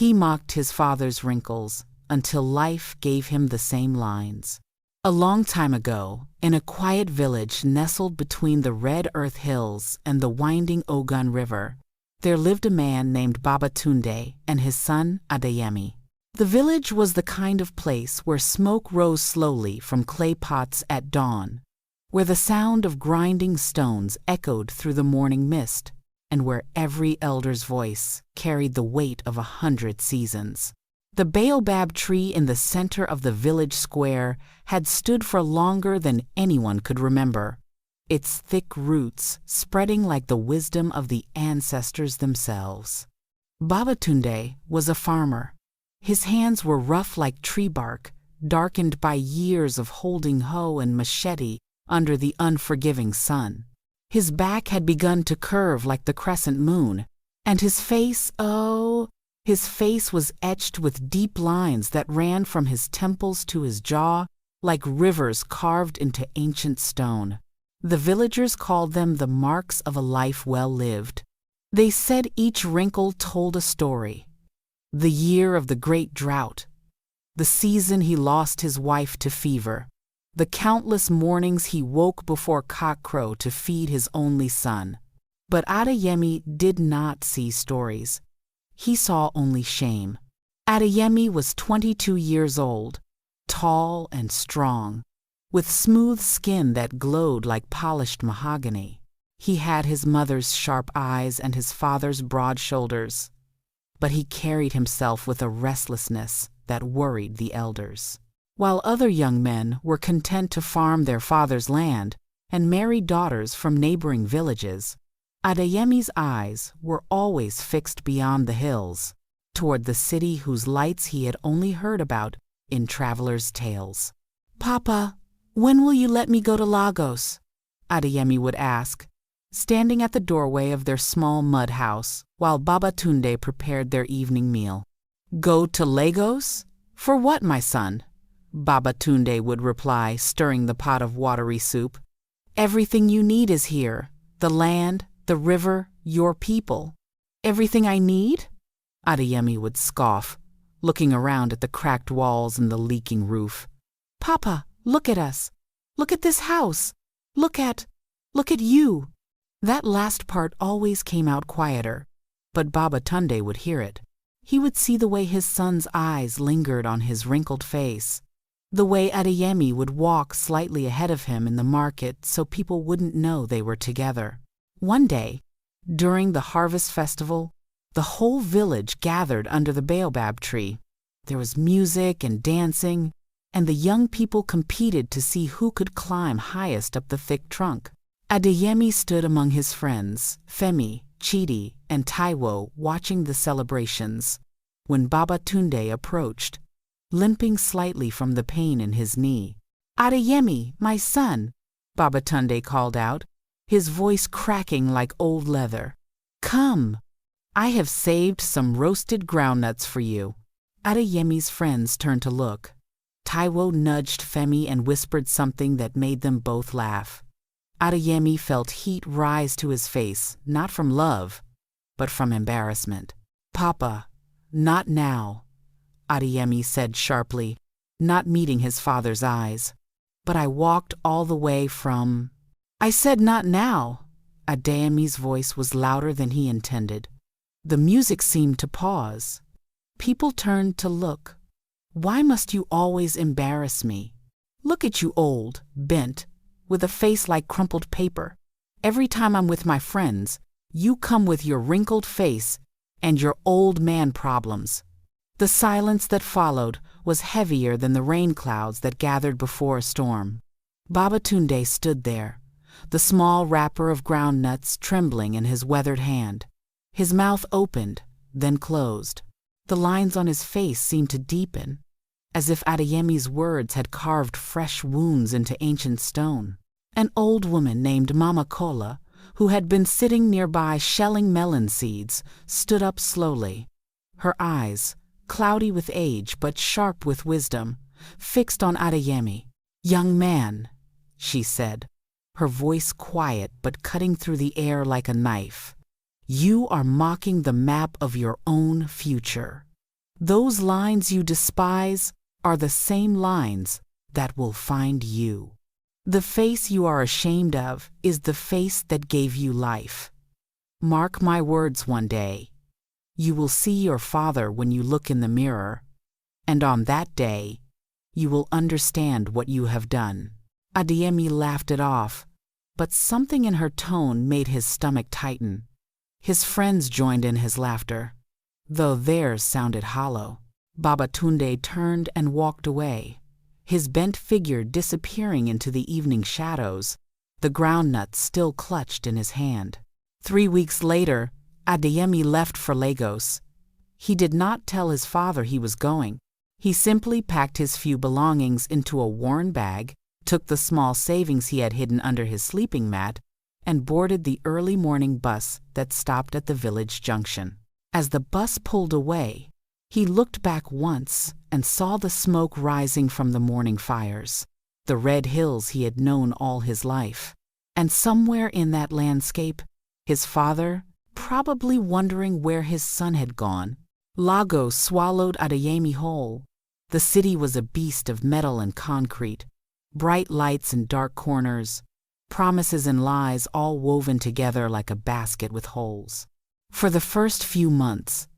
He mocked his father's wrinkles until life gave him the same lines. A long time ago, in a quiet village nestled between the red earth hills and the winding Ogun River, there lived a man named Babatunde and his son Adeyemi. The village was the kind of place where smoke rose slowly from clay pots at dawn, where the sound of grinding stones echoed through the morning mist, and where every elder's voice carried the weight of 100 seasons. The baobab tree in the center of the village square had stood for longer than anyone could remember, its thick roots spreading like the wisdom of the ancestors themselves. Babatunde was a farmer. His hands were rough like tree bark, darkened by years of holding hoe and machete under the unforgiving sun. His back had begun to curve like the crescent moon, and his face, his face was etched with deep lines that ran from his temples to his jaw like rivers carved into ancient stone. The villagers called them the marks of a life well lived. They said each wrinkle told a story. The year of the great drought, the season he lost his wife to fever, the countless mornings he woke before cockcrow to feed his only son. But Adeyemi did not see stories. He saw only shame. Adeyemi was 22 years old, tall and strong, with smooth skin that glowed like polished mahogany. He had his mother's sharp eyes and his father's broad shoulders, but he carried himself with a restlessness that worried the elders. While other young men were content to farm their father's land and marry daughters from neighboring villages, Adeyemi's eyes were always fixed beyond the hills, toward the city whose lights he had only heard about in travelers' tales. "Papa, when will you let me go to Lagos?" Adeyemi would ask, standing at the doorway of their small mud house while Babatunde prepared their evening meal. "Go to Lagos? For what, my son?" Babatunde would reply, stirring the pot of watery soup. "Everything you need is here. The land, the river, your people." "Everything I need?" Adeyemi would scoff, looking around at the cracked walls and the leaking roof. "Papa, look at us. Look at this house. Look at you." That last part always came out quieter, but Babatunde would hear it. He would see the way his son's eyes lingered on his wrinkled face, the way Adeyemi would walk slightly ahead of him in the market so people wouldn't know they were together. One day, during the harvest festival, the whole village gathered under the baobab tree. There was music and dancing, and the young people competed to see who could climb highest up the thick trunk. Adeyemi stood among his friends, Femi, Chidi, and Taiwo, watching the celebrations, when Babatunde approached, limping slightly from the pain in his knee. "Adeyemi, my son," Babatunde called out, his voice cracking like old leather. "Come, I have saved some roasted groundnuts for you." Adeyemi's friends turned to look. Taiwo nudged Femi and whispered something that made them both laugh. Adeyemi felt heat rise to his face, not from love, but from embarrassment. "Papa, not now," Adeyemi said sharply, not meeting his father's eyes. "But I walked all the way from—" "I said not now." Adeyemi's voice was louder than he intended. The music seemed to pause. People turned to look. "Why must you always embarrass me? Look at you, old, bent, with a face like crumpled paper. Every time I'm with my friends, you come with your wrinkled face and your old man problems." The silence that followed was heavier than the rain clouds that gathered before a storm. Babatunde stood there, the small wrapper of groundnuts trembling in his weathered hand. His mouth opened, then closed. The lines on his face seemed to deepen, as if Adeyemi's words had carved fresh wounds into ancient stone. An old woman named Mama Kola, who had been sitting nearby shelling melon seeds, stood up slowly. Her eyes, cloudy with age but sharp with wisdom, fixed on Adeyemi. "Young man," she said, her voice quiet but cutting through the air like a knife, "you are mocking the map of your own future. Those lines you despise are the same lines that will find you. The face you are ashamed of is the face that gave you life. Mark my words one day. You will see your father when you look in the mirror, and on that day, you will understand what you have done. Adeyemi laughed it off, but something in her tone made his stomach tighten. His friends joined in his laughter, though theirs sounded hollow. Babatunde turned and walked away, his bent figure disappearing into the evening shadows, the groundnut still clutched in his hand. 3 weeks later, Adeyemi left for Lagos. He did not tell his father he was going. He simply packed his few belongings into a worn bag, took the small savings he had hidden under his sleeping mat, and boarded the early morning bus that stopped at the village junction. As the bus pulled away, he looked back once and saw the smoke rising from the morning fires, the red hills he had known all his life. And somewhere in that landscape, his father, probably wondering where his son had gone. Lagos swallowed Adeyemi whole. The city was a beast of metal and concrete, bright lights and dark corners, promises and lies all woven together like a basket with holes. For the first few months,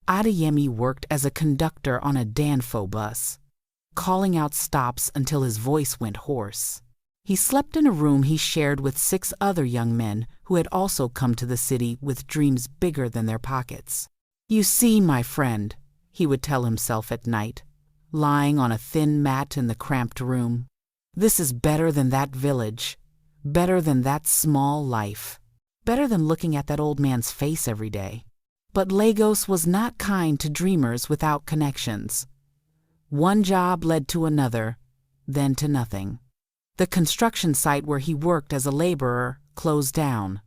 Adeyemi worked as a conductor on a Danfo bus, calling out stops until his voice went hoarse. He slept in a room he shared with 6 other young men who had also come to the city with dreams bigger than their pockets. "You see, my friend," he would tell himself at night, lying on a thin mat in the cramped room, "this is better than that village, better than that small life, better than looking at that old man's face every day." But Lagos was not kind to dreamers without connections. One job led to another, then to nothing. The construction site where he worked as a laborer closed down.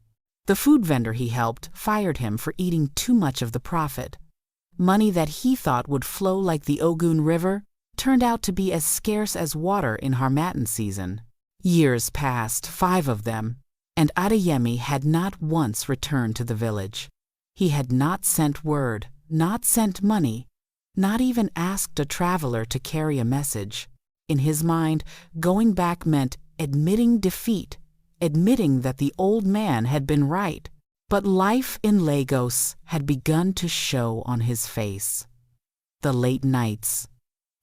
The food vendor he helped fired him for eating too much of the profit. Money that he thought would flow like the Ogun River turned out to be as scarce as water in Harmattan season. Years passed, 5 of them, and Adeyemi had not once returned to the village. He had not sent word, not sent money, not even asked a traveler to carry a message. In his mind, going back meant admitting defeat, admitting that the old man had been right. But life in Lagos had begun to show on his face. The late nights,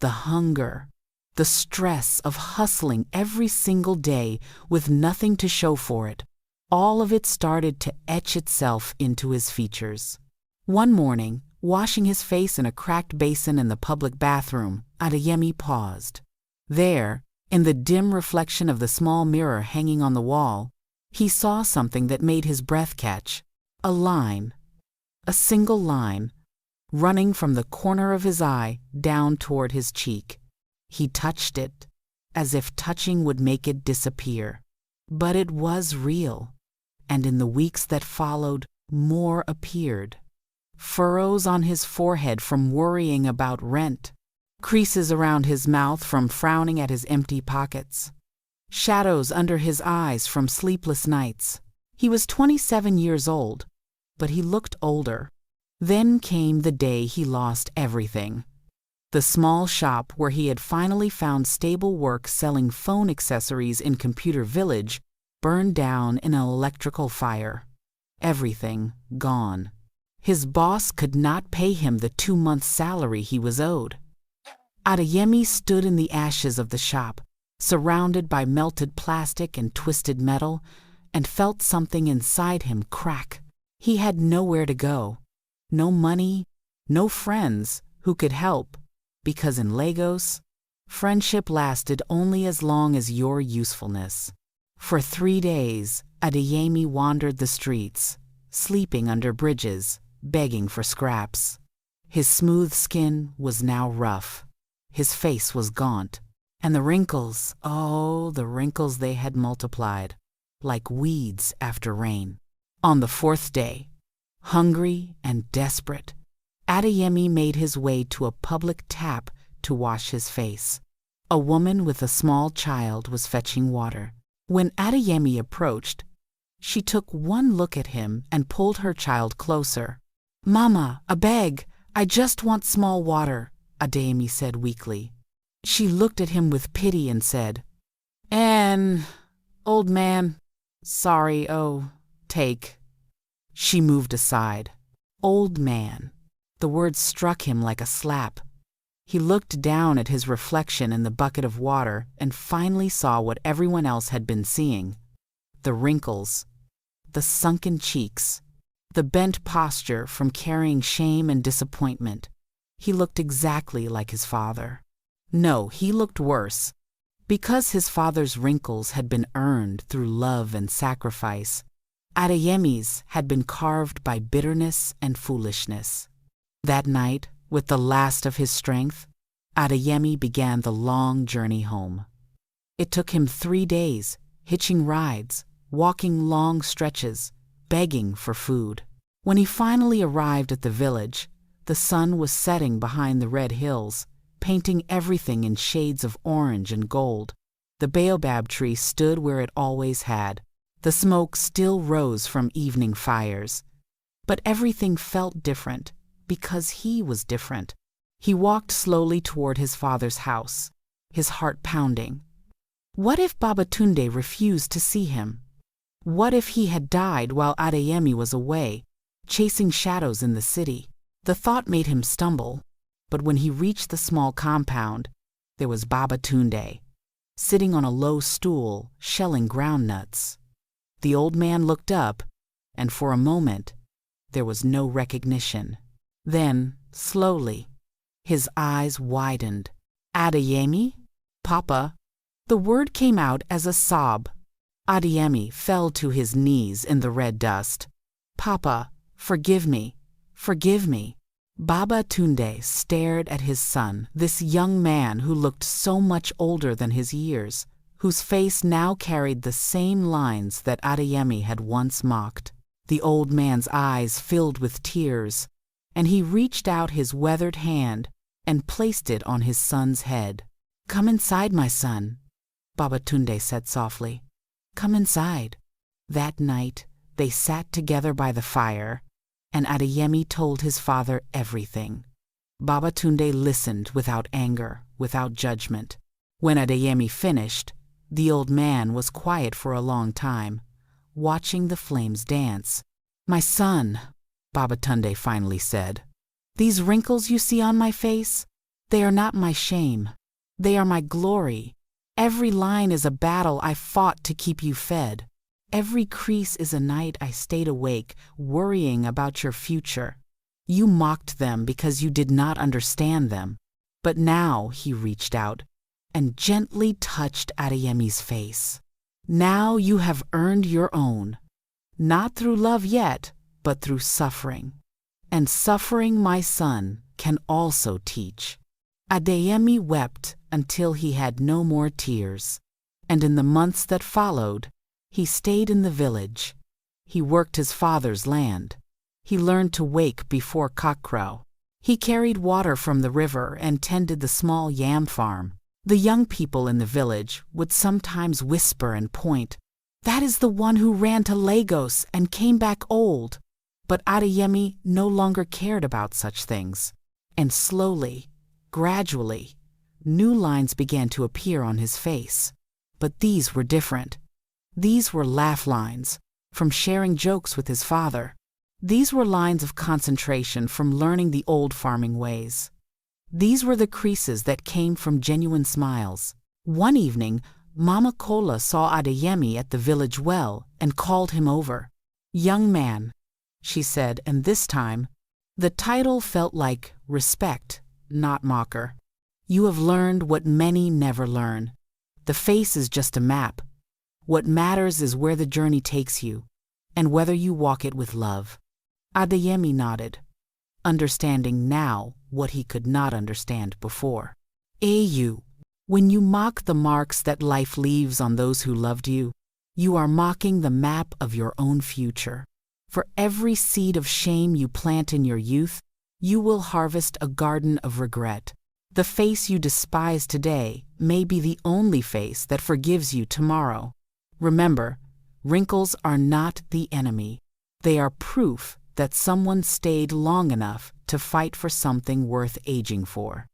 the hunger, the stress of hustling every single day with nothing to show for it, all of it started to etch itself into his features. One morning, washing his face in a cracked basin in the public bathroom, Adeyemi paused. There, in the dim reflection of the small mirror hanging on the wall, he saw something that made his breath catch. A line, a single line, running from the corner of his eye down toward his cheek. He touched it, as if touching would make it disappear. But it was real, and in the weeks that followed, more appeared. Furrows on his forehead from worrying about rent, creases around his mouth from frowning at his empty pockets, shadows under his eyes from sleepless nights. He was 27 years old, but he looked older. Then came the day he lost everything. The small shop where he had finally found stable work selling phone accessories in Computer Village burned down in an electrical fire. Everything gone. His boss could not pay him the 2 months' salary he was owed. Adeyemi stood in the ashes of the shop, surrounded by melted plastic and twisted metal, and felt something inside him crack. He had nowhere to go, no money, no friends who could help, because in Lagos, friendship lasted only as long as your usefulness. For 3 days, Adeyemi wandered the streets, sleeping under bridges, begging for scraps. His smooth skin was now rough. His face was gaunt, and the wrinkles, oh, the wrinkles they had multiplied, like weeds after rain. On the 4th day, hungry and desperate, Adeyemi made his way to a public tap to wash his face. A woman with a small child was fetching water. When Adeyemi approached, she took one look at him and pulled her child closer. "Mama, abeg, I just want small water, Adeyemi said weakly. She looked at him with pity and said, "And, old man, sorry, take." She moved aside. Old man. The word struck him like a slap. He looked down at his reflection in the bucket of water and finally saw what everyone else had been seeing. The wrinkles, the sunken cheeks, the bent posture from carrying shame and disappointment. He looked exactly like his father. No, he looked worse. Because his father's wrinkles had been earned through love and sacrifice, Adeyemi's had been carved by bitterness and foolishness. That night, with the last of his strength, Adeyemi began the long journey home. It took him 3 days, hitching rides, walking long stretches, begging for food. When he finally arrived at the village, the sun was setting behind the red hills, painting everything in shades of orange and gold. The baobab tree stood where it always had. The smoke still rose from evening fires. But everything felt different, because he was different. He walked slowly toward his father's house, his heart pounding. What if Babatunde refused to see him? What if he had died while Adeyemi was away, chasing shadows in the city? The thought made him stumble, but when he reached the small compound, there was Babatunde, sitting on a low stool, shelling groundnuts. The old man looked up, and for a moment, there was no recognition. Then, slowly, his eyes widened. "Adeyemi? Papa?" The word came out as a sob. Adeyemi fell to his knees in the red dust. "Papa, forgive me, forgive me." Babatunde stared at his son, this young man who looked so much older than his years, whose face now carried the same lines that Adeyemi had once mocked. The old man's eyes filled with tears, and he reached out his weathered hand and placed it on his son's head. "Come inside, my son," Babatunde said softly. "Come inside." That night, they sat together by the fire, and Adeyemi told his father everything. Babatunde listened without anger, without judgment. When Adeyemi finished, the old man was quiet for a long time, watching the flames dance. "My son," Babatunde finally said, "these wrinkles you see on my face, they are not my shame. They are my glory. Every line is a battle I fought to keep you fed. Every crease is a night I stayed awake, worrying about your future. You mocked them because you did not understand them. But now," he reached out and gently touched Adeyemi's face. "Now you have earned your own. Not through love yet, but through suffering. And suffering, my son, can also teach." Adeyemi wept until he had no more tears. And in the months that followed, he stayed in the village. He worked his father's land. He learned to wake before cockcrow. He carried water from the river and tended the small yam farm. The young people in the village would sometimes whisper and point, "That is the one who ran to Lagos and came back old." But Adeyemi no longer cared about such things. And slowly, gradually, new lines began to appear on his face. But these were different. These were laugh lines, from sharing jokes with his father. These were lines of concentration from learning the old farming ways. These were the creases that came from genuine smiles. One evening, Mama Kola saw Adeyemi at the village well and called him over. "Young man," she said, and this time, the title felt like respect, not mocker. "You have learned what many never learn. The face is just a map. What matters is where the journey takes you, and whether you walk it with love." Adeyemi nodded, understanding now what he could not understand before. "You, when you mock the marks that life leaves on those who loved you, you are mocking the map of your own future. For every seed of shame you plant in your youth, you will harvest a garden of regret. The face you despise today may be the only face that forgives you tomorrow. Remember, wrinkles are not the enemy. They are proof that someone stayed long enough to fight for something worth aging for.